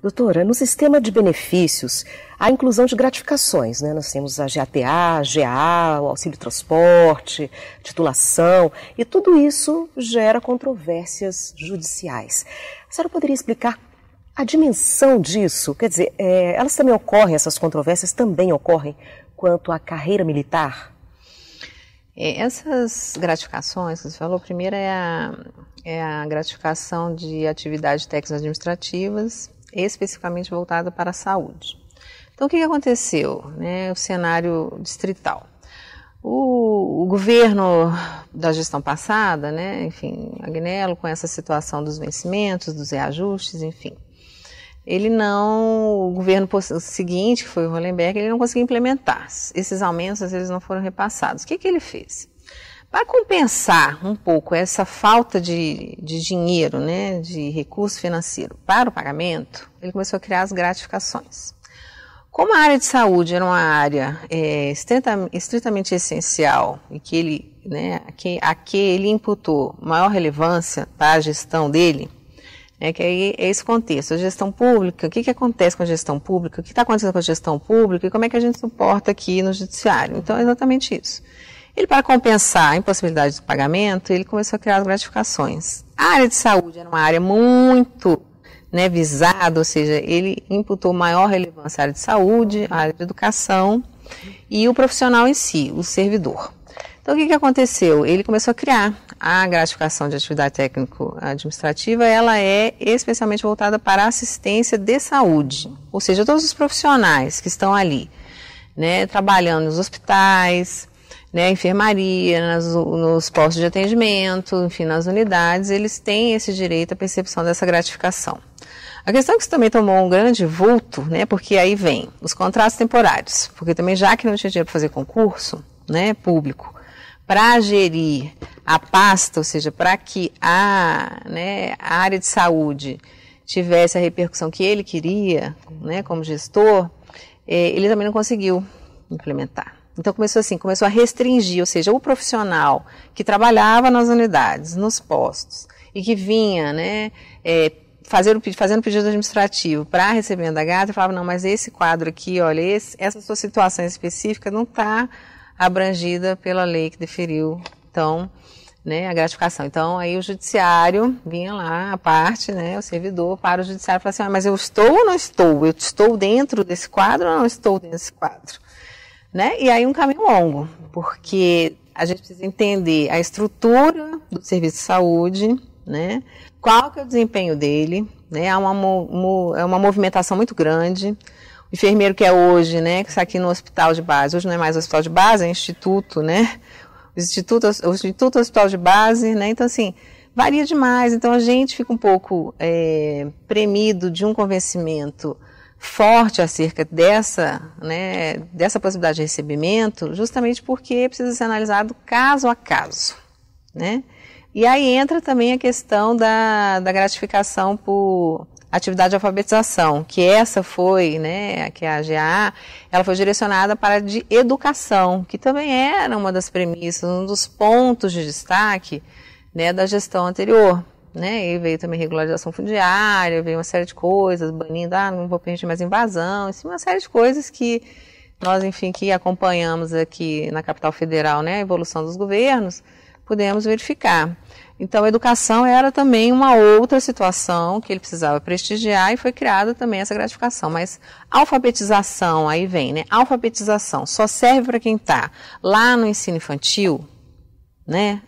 Doutora, no sistema de benefícios, há inclusão de gratificações, né? Nós temos a GATA, GAA, o auxílio transporte, titulação, e tudo isso gera controvérsias judiciais. A senhora poderia explicar a dimensão disso? Quer dizer, elas também ocorrem, essas controvérsias também ocorrem quanto à carreira militar? Essas gratificações que você falou, primeiro é a gratificação de atividades técnicas administrativas, especificamente voltada para a saúde. Então, o que aconteceu, né? O cenário distrital. O governo da gestão passada, né? Enfim, Agnello, com essa situação dos vencimentos, dos reajustes, enfim, o governo seguinte, que foi o Hollenberg, ele não conseguiu implementar. Esses aumentos, eles não foram repassados. O que ele fez? Para compensar um pouco essa falta de dinheiro, né, de recurso financeiro para o pagamento, ele começou a criar as gratificações. Como a área de saúde era uma área estritamente essencial e que ele, né, a que ele imputou maior relevância para a gestão dele, que aí é esse contexto, a gestão pública, o que acontece com a gestão pública, o que está acontecendo com a gestão pública e como é que a gente suporta aqui no judiciário. Então é exatamente isso. Ele, para compensar a impossibilidade de pagamento, ele começou a criar as gratificações. A área de saúde era uma área muito, né, visada, ou seja, ele imputou maior relevância à área de saúde, à área de educação e o profissional em si, o servidor. Então, o que aconteceu? Ele começou a criar a gratificação de atividade técnico-administrativa, ela é especialmente voltada para a assistência de saúde, ou seja, todos os profissionais que estão ali, né, trabalhando nos hospitais, né, enfermaria, nos postos de atendimento, enfim, nas unidades, eles têm esse direito à percepção dessa gratificação. A questão é que isso também tomou um grande vulto, né, porque aí vem os contratos temporários, porque também já que não tinha dinheiro para fazer concurso, né, público, para gerir a pasta, ou seja, para que a área de saúde tivesse a repercussão que ele queria, né, como gestor, ele também não conseguiu implementar. Então começou a restringir, ou seja, o profissional que trabalhava nas unidades, nos postos, e que vinha, né, fazendo pedido administrativo para recebimento da GATA, falava, não, mas esse quadro aqui, olha, essa sua situação específica não está abrangida pela lei que deferiu, então, né, a gratificação. Então, aí o judiciário vinha lá, a parte, né, o servidor, para o judiciário e falava assim, mas eu estou ou não estou? Eu estou dentro desse quadro ou não estou dentro desse quadro? Né? E aí um caminho longo, porque a gente precisa entender a estrutura do serviço de saúde, né? Qual que é o desempenho dele, né? Há uma movimentação muito grande. O enfermeiro que é hoje, né, que está aqui no hospital de base, hoje não é mais hospital de base, é instituto, né? O instituto hospital de base, né? Então, assim, varia demais. Então, a gente fica um pouco premido de um convencimento forte acerca dessa possibilidade de recebimento, justamente porque precisa ser analisado caso a caso, né? E aí entra também a questão da gratificação por atividade de alfabetização, que essa foi, né, que a GAA, ela foi direcionada para a de educação, que também era uma das premissas, um dos pontos de destaque, né, da gestão anterior. Né, e veio também regularização fundiária, veio uma série de coisas, banindo, não vou permitir mais invasão, assim, uma série de coisas que nós, enfim, que acompanhamos aqui na capital federal, né, a evolução dos governos, pudemos verificar. Então, a educação era também uma outra situação que ele precisava prestigiar e foi criada também essa gratificação. Mas alfabetização, aí vem, né, alfabetização só serve para quem está lá no ensino infantil, né?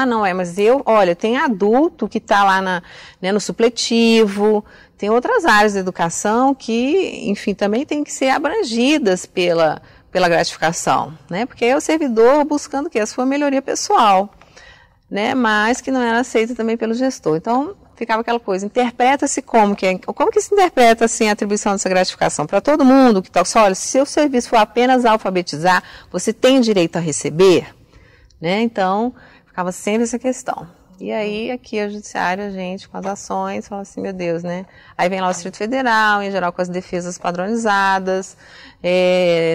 Não é, mas olha, tem adulto que está lá no supletivo, tem outras áreas da educação que, enfim, também tem que ser abrangidas pela gratificação, né? Porque é o servidor buscando o quê? A sua melhoria pessoal, né? Mas que não era aceita também pelo gestor. Então, ficava aquela coisa, interpreta-se como que se interpreta assim a atribuição dessa gratificação? Para todo mundo que está, olha, se seu serviço for apenas alfabetizar, você tem direito a receber? Né? Então, ficava sempre essa questão. E aí, aqui a judiciária, a gente, com as ações, fala assim, meu Deus, né? Aí vem lá o Distrito Federal, em geral com as defesas padronizadas,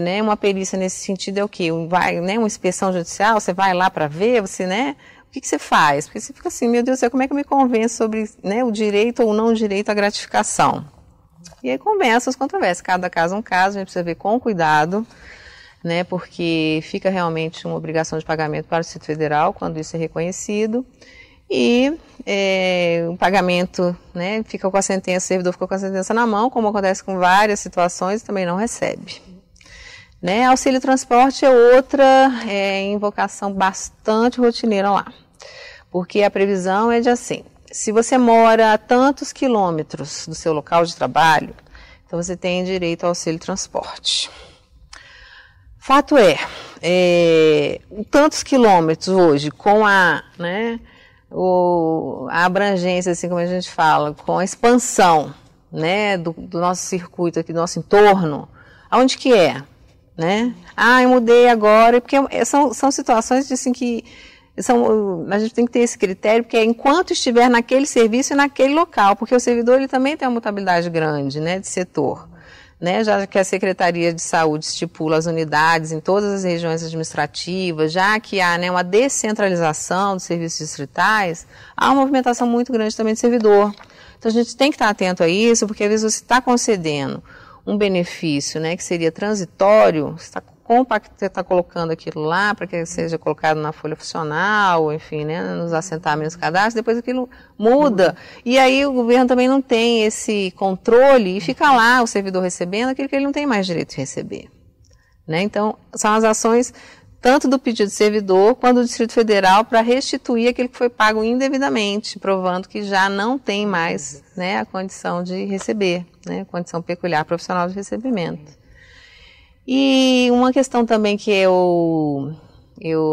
né? Uma perícia nesse sentido é o quê? Né? Uma inspeção judicial, você vai lá para ver, você, né? O que você faz? Porque você fica assim, meu Deus do céu, como é que eu me convenço sobre, né, o direito ou não direito à gratificação? E aí começam as controvérsias, cada caso é um caso, a gente precisa ver com cuidado, né, porque fica realmente uma obrigação de pagamento para o Distrito Federal quando isso é reconhecido, e o pagamento, né, fica com a sentença, o servidor fica com a sentença na mão, como acontece com várias situações, também não recebe. Né, auxílio transporte é outra invocação bastante rotineira lá, porque a previsão é de assim, se você mora a tantos quilômetros do seu local de trabalho, então você tem direito ao auxílio transporte. Fato tantos quilômetros hoje, com a abrangência, assim como a gente fala, com a expansão, né, do nosso circuito aqui, do nosso entorno, aonde que é? Né? Eu mudei agora, porque são situações de, assim, que a gente tem que ter esse critério, porque é enquanto estiver naquele serviço e naquele local, porque o servidor ele também tem uma mutabilidade grande, né, de setor, né, já que a Secretaria de Saúde estipula as unidades em todas as regiões administrativas, já que há, né, uma descentralização dos serviços distritais, há uma movimentação muito grande também de servidor. Então a gente tem que estar atento a isso, porque às vezes você está concedendo um benefício, né, que seria transitório, você está colocando aquilo lá para que seja colocado na folha funcional, enfim, né, nos assentamentos cadastro, depois aquilo muda. E aí o governo também não tem esse controle e fica lá o servidor recebendo aquilo que ele não tem mais direito de receber. Né? Então, são as ações tanto do pedido do servidor quanto do Distrito Federal para restituir aquilo que foi pago indevidamente, provando que já não tem mais, né, a condição de receber, né, a condição peculiar profissional de recebimento. E uma questão também que eu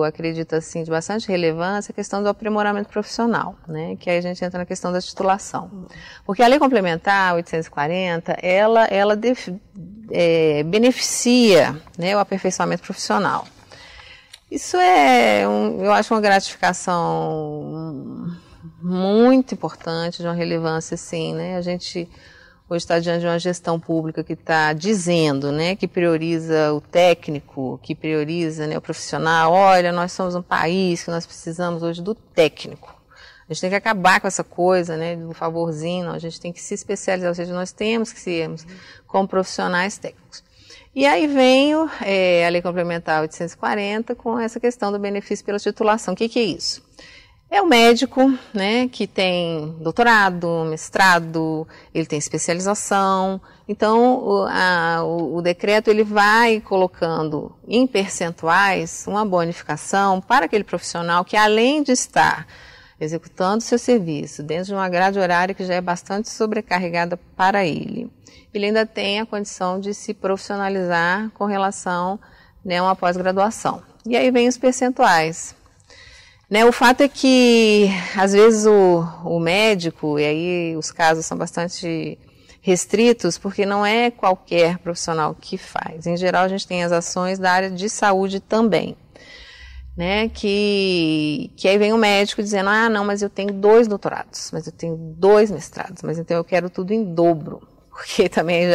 acredito assim, de bastante relevância é a questão do aprimoramento profissional, né, que aí a gente entra na questão da titulação. Porque a Lei Complementar 840, ela beneficia, né, o aperfeiçoamento profissional. Isso eu acho uma gratificação muito importante, de uma relevância, assim, né? A gente hoje está diante de uma gestão pública que está dizendo, né, que prioriza o técnico, que prioriza, né, o profissional. Olha, nós somos um país que nós precisamos hoje do técnico. A gente tem que acabar com essa coisa, né, do favorzinho, não, a gente tem que se especializar, ou seja, nós temos que sermos como profissionais técnicos. E aí vem a Lei Complementar 840 com essa questão do benefício pela titulação. O que é isso? É o médico, né, que tem doutorado, mestrado, ele tem especialização. Então, o decreto ele vai colocando em percentuais uma bonificação para aquele profissional que, além de estar executando seu serviço dentro de uma grade horária que já é bastante sobrecarregada para ele, ele ainda tem a condição de se profissionalizar com relação, né, a uma pós-graduação. E aí vem os percentuais. Né, o fato é que, às vezes, o médico, e aí os casos são bastante restritos, porque não é qualquer profissional que faz. Em geral, a gente tem as ações da área de saúde também. Né, que aí vem o médico dizendo, não, mas eu tenho 2 doutorados, mas eu tenho 2 mestrados, mas então eu quero tudo em dobro. Porque também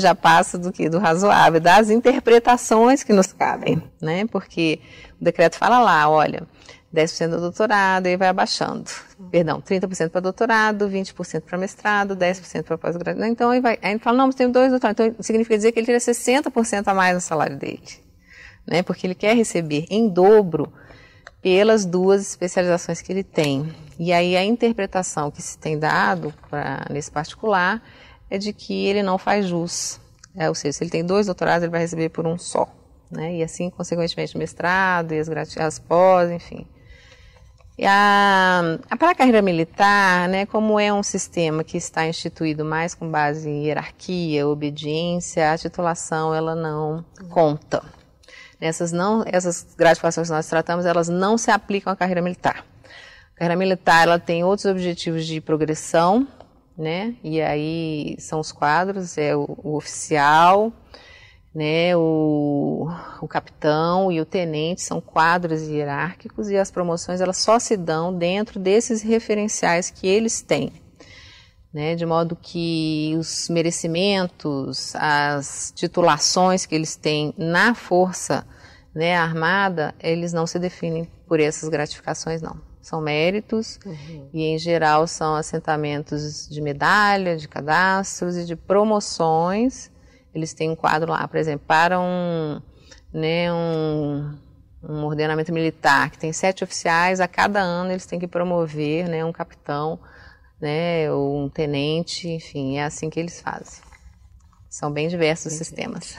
já passa do razoável, das interpretações que nos cabem, né? Porque o decreto fala lá, olha, 10% do doutorado, e vai abaixando. Perdão, 30% para doutorado, 20% para mestrado, 10% para pós-graduação. Então, aí ele fala, não, mas tem 2 doutorados. Então, significa dizer que ele tira 60% a mais no salário dele. Né? Porque ele quer receber em dobro pelas 2 especializações que ele tem. E aí, a interpretação que se tem dado nesse particular é de que ele não faz jus. Ou seja, se ele tem 2 doutorados, ele vai receber por um só. Né? E assim, consequentemente, mestrado e as pós, enfim. E para a carreira militar, né, como é um sistema que está instituído mais com base em hierarquia, obediência, a titulação ela não conta. Essas gratificações que nós tratamos, elas não se aplicam à carreira militar. A carreira militar ela tem outros objetivos de progressão, né? E aí são os quadros, o oficial, né? O capitão e o tenente são quadros hierárquicos e as promoções elas só se dão dentro desses referenciais que eles têm, né? De modo que os merecimentos, as titulações que eles têm na força, né, armada, eles não se definem por essas gratificações, não. são méritos, e em geral são assentamentos de medalha, de cadastros e de promoções. Eles têm um quadro lá, por exemplo, para um ordenamento militar, que tem 7 oficiais, a cada ano eles têm que promover, né, um capitão, né, ou um tenente, enfim, é assim que eles fazem. São bem diversos os sistemas.